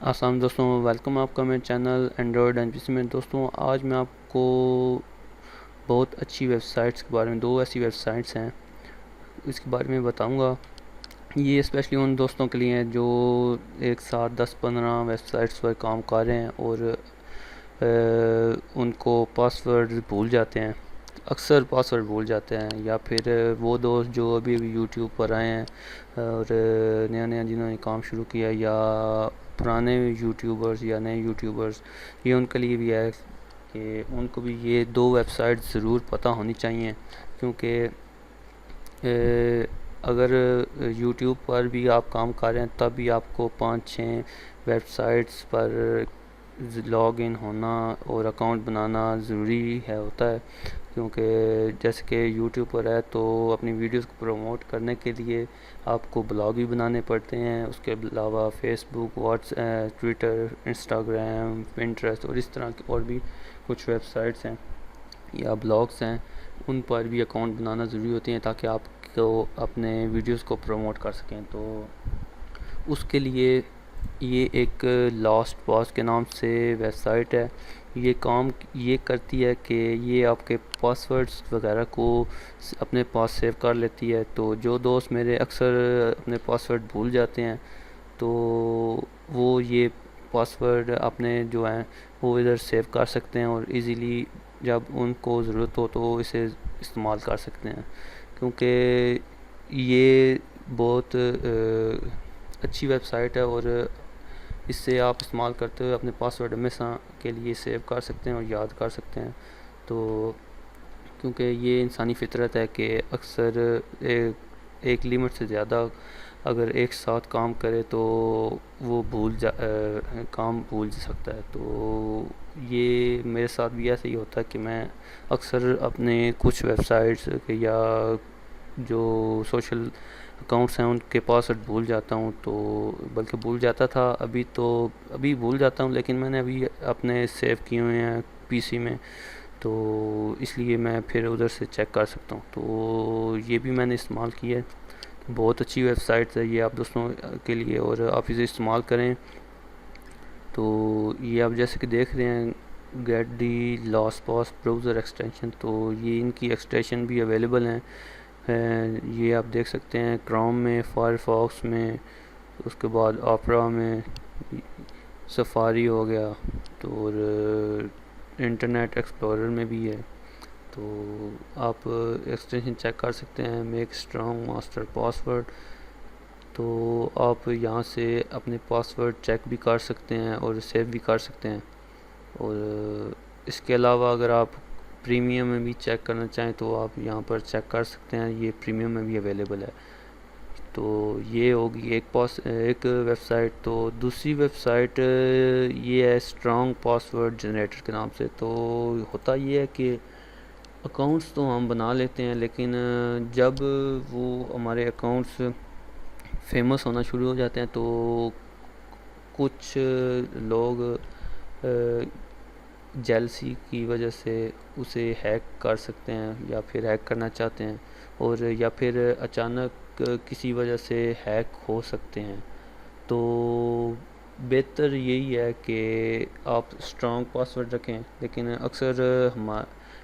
السلام دوستوں، ویلکم آپ کا میرے چینل اینڈرائڈ این پی سی میں۔ دوستوں آج میں آپ کو بہت اچھی ویب سائٹس کے بارے میں، دو ایسی ویب سائٹس ہیں اس کے بارے میں بتاؤں گا۔ یہ اسپیشلی ان دوستوں کے لیے ہیں جو ایک ساتھ 10-15 ویب سائٹس پر کام کر رہے ہیں اور ان کو پاسورڈ بھول جاتے ہیں، اکثر پاسورڈ بھول جاتے ہیں، یا پھر وہ دوست جو ابھی یوٹیوب پر آئے ہیں اور نیا نیا جنہوں نے کام شروع کیا، یا پرانے یوٹیوبرز یا نئے یوٹیوبرز، یہ ان کے لیے بھی ہے کہ ان کو بھی یہ دو ویب سائٹ ضرور پتہ ہونی چاہیے، کیونکہ اگر یوٹیوب پر بھی آپ کام کر رہے ہیں تب بھی آپ کو 5-6 web sites per log in ہونا اور اکاؤنٹ بنانا ضروری ہوتا ہے، کیونکہ جیسے کہ یوٹیوب پر ہے تو اپنی ویڈیوز کو پروموٹ کرنے کے لیے آپ کو بلاگ بھی بنانے پڑتے ہیں، اس کے علاوہ فیس بک، واٹس ٹویٹر، انسٹاگرام، پنٹریسٹ اور اس طرح کی اور بھی کچھ ویب سائٹس ہیں یا بلاگس ہیں، ان پر بھی اکاؤنٹ بنانا ضروری ہوتے ہیں تاکہ آپ کو اپنے ویڈیوز کو پروموٹ کر سکیں۔ تو اس کے لیے یہ ایک لاسٹ پاس کے نام سے ویب سائٹ ہے، یہ کام یہ کرتی ہے کہ یہ آپ کے پاسورڈز وغیرہ کو اپنے پاس سیو کر لیتی ہے۔ تو جو دوست میرے اکثر اپنے پاسورڈ بھول جاتے ہیں تو وہ یہ پاسورڈ اپنے جو ہیں وہ ادھر سیو کر سکتے ہیں اور ایزیلی جب ان کو ضرورت ہو تو وہ اسے استعمال کر سکتے ہیں، کیونکہ یہ بہت اچھی ویب سائٹ ہے اور اس سے آپ استعمال کرتے ہوئے اپنے پاسورڈ ہمیشہ کے لیے سیو کر سکتے ہیں اور یاد کر سکتے ہیں۔ تو کیونکہ یہ انسانی فطرت ہے کہ اکثر ایک لیمٹ سے زیادہ اگر ایک ساتھ کام کرے تو وہ کام بھول سکتا ہے۔ تو یہ میرے ساتھ بھی ایسا ہی ہوتا ہے کہ میں اکثر اپنے کچھ ویب سائٹس یا جو سوشل اکاؤنٹس ہیں ان کے پاسورڈ بھول جاتا ہوں، تو بلکہ بھول جاتا تھا، ابھی بھول جاتا ہوں، لیکن میں نے ابھی اپنے سیو کیے ہوئے ہیں پی سی میں، تو اس لیے میں پھر ادھر سے چیک کر سکتا ہوں۔ تو یہ بھی میں نے استعمال کی ہے، بہت اچھی ویب سائٹ ہے یہ آپ دوستوں کے لیے اور آپ اسے استعمال کریں۔ تو یہ آپ جیسے کہ دیکھ رہے ہیں get the LastPass browser extension, تو یہ ان کی ایکسٹینشن بھی اویلیبل ہیں، یہ آپ دیکھ سکتے ہیں کروم میں، فائرفاکس میں، اس کے بعد آپرا میں، سفاری ہو گیا، تو اور انٹرنیٹ ایکسپلورر میں بھی ہے۔ تو آپ ایکسٹینشن چیک کر سکتے ہیں، میک اسٹرانگ ماسٹر پاسورڈ، تو آپ یہاں سے اپنے پاسورڈ چیک بھی کر سکتے ہیں اور سیو بھی کر سکتے ہیں۔ اور اس کے علاوہ اگر آپ پریمیم میں بھی چیک کرنا چاہیں تو آپ یہاں پر چیک کر سکتے ہیں، یہ پریمیم میں بھی اویلیبل ہے۔ تو یہ ہوگی ایک ویب سائٹ۔ تو دوسری ویب سائٹ یہ ہے اسٹرانگ پاسورڈ جنریٹر کے نام سے۔ تو ہوتا یہ ہے کہ اکاؤنٹس تو ہم بنا لیتے ہیں، لیکن جب وہ ہمارے اکاؤنٹس فیمس ہونا شروع ہو جاتے ہیں تو کچھ لوگ جیلسی کی وجہ سے اسے ہیک کر سکتے ہیں یا پھر ہیک کرنا چاہتے ہیں، اور یا پھر اچانک کسی وجہ سے ہیک ہو سکتے ہیں۔ تو بہتر یہی ہے کہ آپ اسٹرانگ پاسورڈ رکھیں، لیکن اکثر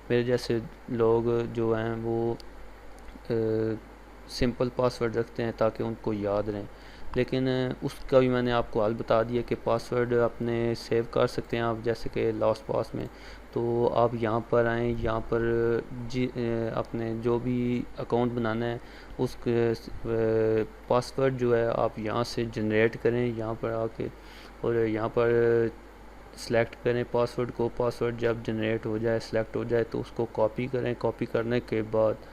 میرے جیسے لوگ جو ہیں وہ سمپل پاسورڈ رکھتے ہیں تاکہ ان کو یاد رہیں، لیکن اس کا بھی میں نے آپ کو حل بتا دیا کہ پاسورڈ اپنے سیو کر سکتے ہیں آپ، جیسے کہ لاسٹ پاس میں۔ تو آپ یہاں پر آئیں، یہاں پر اپنے جو بھی اکاؤنٹ بنانا ہے اس کے پاسورڈ جو ہے آپ یہاں سے جنریٹ کریں، یہاں پر آ کے، اور یہاں پر سلیکٹ کریں پاسورڈ کو۔ پاسورڈ جب جنریٹ ہو جائے، سلیکٹ ہو جائے تو اس کو کاپی کریں، کاپی کرنے کے بعد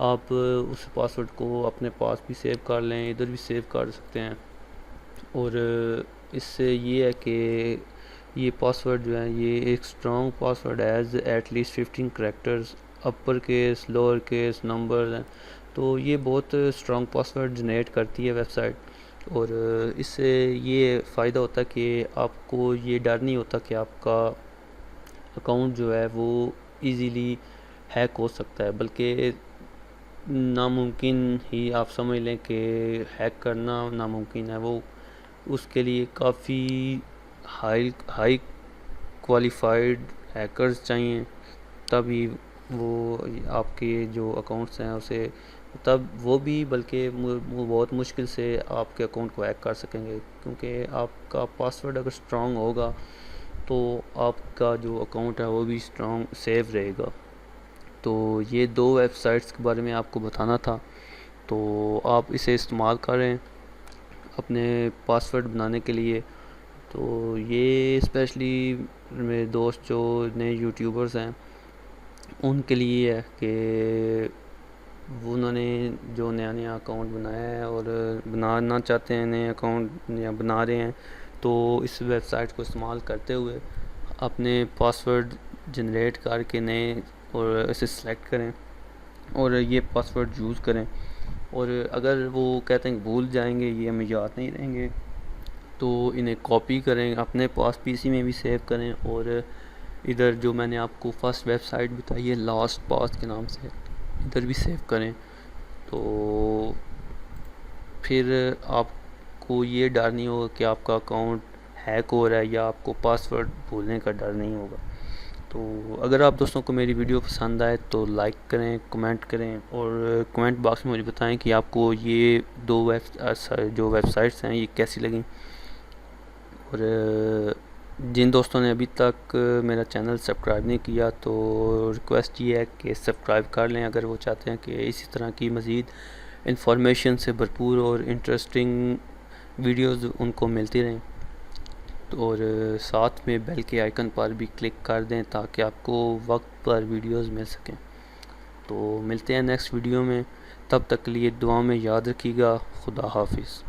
آپ اس پاسورڈ کو اپنے پاس بھی سیو کر لیں، ادھر بھی سیو کر سکتے ہیں۔ اور اس سے یہ ہے کہ یہ پاسورڈ جو ہے یہ ایک strong password is at least 15 characters, upper case, lower case, numbers ہیں، تو یہ بہت اسٹرانگ پاسورڈ جنریٹ کرتی ہے ویب سائٹ۔ اور اس سے یہ فائدہ ہوتا ہے کہ آپ کو یہ ڈر نہیں ہوتا کہ آپ کا اکاؤنٹ جو ہے وہ ایزیلی ہیک ہو سکتا ہے، بلکہ ناممکن ہی آپ سمجھ لیں کہ ہیک کرنا ناممکن ہے، وہ اس کے لیے کافی ہائی کوالیفائڈ ہیکرز چاہیے، تبھی وہ آپ کے جو اکاؤنٹس ہیں اسے تب وہ بھی بلکہ بہت مشکل سے آپ کے اکاؤنٹ کو ہیک کر سکیں گے، کیونکہ آپ کا پاسورڈ اگر اسٹرانگ ہوگا تو آپ کا جو اکاؤنٹ ہے وہ بھی اسٹرانگ سیو رہے گا۔ تو یہ 2 ویب سائٹس کے بارے میں آپ کو بتانا تھا، تو آپ اسے استعمال کریں اپنے پاسورڈ بنانے کے لیے۔ تو یہ اسپیشلی میرے دوست جو نئے یوٹیوبرز ہیں ان کے لیے ہے کہ انہوں نے جو نیا اکاؤنٹ بنایا ہے اور بنانا چاہتے ہیں نئے اکاؤنٹ یا بنا رہے ہیں، تو اس ویب سائٹ کو استعمال کرتے ہوئے اپنے پاسورڈ جنریٹ کر کے نئے اور اسے سلیکٹ کریں اور یہ پاسورڈ یوز کریں، اور اگر وہ کہتے ہیں کہ بھول جائیں گے، یہ ہمیں یاد نہیں رہیں گے، تو انہیں کاپی کریں اپنے پاس پی سی میں بھی سیو کریں، اور ادھر جو میں نے آپ کو فرسٹ ویب سائٹ بتائی ہے لاسٹ پاس کے نام سے، ادھر بھی سیو کریں۔ تو پھر آپ کو یہ ڈر نہیں ہوگا کہ آپ کا اکاؤنٹ ہیک ہو رہا ہے، یا آپ کو پاسورڈ بھولنے کا ڈر نہیں ہوگا۔ تو اگر آپ دوستوں کو میری ویڈیو پسند آئے تو لائک کریں، کمنٹ کریں، اور کمنٹ باکس میں مجھے بتائیں کہ آپ کو یہ 2 ویب سائٹس ہیں یہ کیسی لگیں، اور جن دوستوں نے ابھی تک میرا چینل سبسکرائب نہیں کیا تو ریکویسٹ یہ ہے کہ سبسکرائب کر لیں اگر وہ چاہتے ہیں کہ اسی طرح کی مزید انفارمیشن سے بھرپور اور انٹرسٹنگ ویڈیوز ان کو ملتی رہیں، اور ساتھ میں بیل کے آئیکن پر بھی کلک کر دیں تاکہ آپ کو وقت پر ویڈیوز مل سکیں۔ تو ملتے ہیں نیکسٹ ویڈیو میں، تب تک کے لیے دعا میں یاد رکھیے گا۔ خدا حافظ۔